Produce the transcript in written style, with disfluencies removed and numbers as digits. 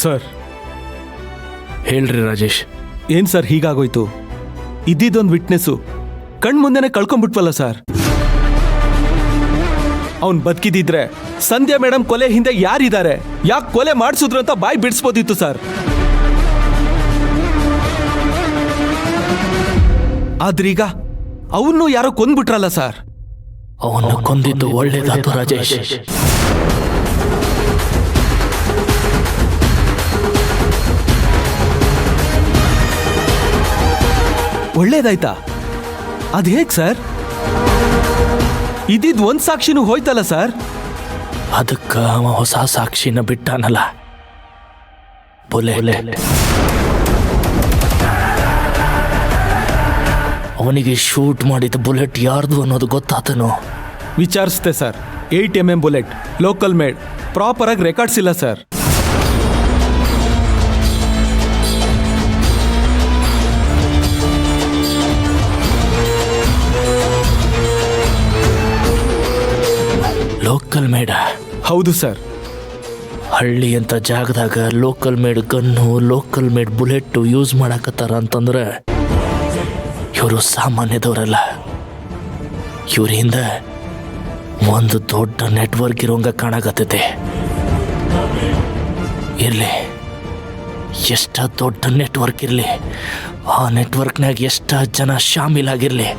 Sir ಹೇಳ್ರಿ ರಾಜೇಶ್. ಏನ್ sir ಹೀಗಾಗೋಯ್ತು? ಇದ್ದಿದ್ದೊಂದು ವಿಟ್ನೆಸ್ಸು ಕಣ್ಮುಂದೆನೆ ಕಳ್ಕೊಂಡ್ಬಿಟ್ವಲ್ಲ ಸರ್. ಅವನ್ ಬದುಕಿದಿದ್ರೆ ಸಂಧ್ಯಾ ಮೇಡಮ್ ಕೊಲೆ ಹಿಂದೆ ಯಾರಿದ್ದಾರೆ, ಯಾಕೆ ಕೊಲೆ ಮಾಡಿಸಿದ್ರು ಅಂತ ಬಾಯಿ ಬಿಡಿಸ್ಬೋದಿತ್ತು ಸರ್. ಆದ್ರೀಗ ಅವನು ಯಾರೋ ಕೊಂದ್ಬಿಟ್ರಲ್ಲ ಸರ್. ಅವನು ಕೊಂದಿದ್ದು ಒಳ್ಳೇದಾಯ್ತು ರಾಜೇಶ್. ಒಳ್ಳೇದಾಯ್ತಾ? ಅದ್ ಹೇಗ್ ಸರ್? ಇದಿದ್ ಒಂದ್ ಸಾಕ್ಷಿನೂ ಹೋಯ್ತಲ್ಲ ಸರ್. ಅದಕ್ಕ ಅವ ಹೊಸ ಸಾಕ್ಷಿನ ಬಿಟ್ಟಾನಲ್ಲ, ಬುಲೆಟ್. ಅವನಿಗೆ ಶೂಟ್ ಮಾಡಿದ ಬುಲೆಟ್ ಯಾರ್ದು ಅನ್ನೋದು ಗೊತ್ತಾತನು. ವಿಚಾರಿಸ್ತೆ sir. 8mm bullet, local made, proper ಆಗಿ ರೆಕಾರ್ಡ್ಸ್ ಇಲ್ಲ ಸರ್. Local made? ಹೌದು ಸರ್. ಹಳ್ಳಿ ಅಂತ ಜಾಗದಾಗ local made gun, local made bullet use ಮಾಡಕತ್ತಾರ ಅಂತಂದ್ರೆ ಇವರು ಸಾಮಾನ್ಯದವರಲ್ಲ. ಇವರಿಂದ ಒಂದು ದೊಡ್ಡ ನೆಟ್ವರ್ಕ್ ಇರೋಂಗ ಕಾಣಕತ್ತೈತೆ. ಇರ್ಲಿ, ಎಷ್ಟ ದೊಡ್ಡ ನೆಟ್ವರ್ಕ್ ಇರಲಿ, ಆ ನೆಟ್ವರ್ಕ್ನಾಗ ಎಷ್ಟ ಜನ ಶಾಮೀಲಾಗಿರ್ಲಿ,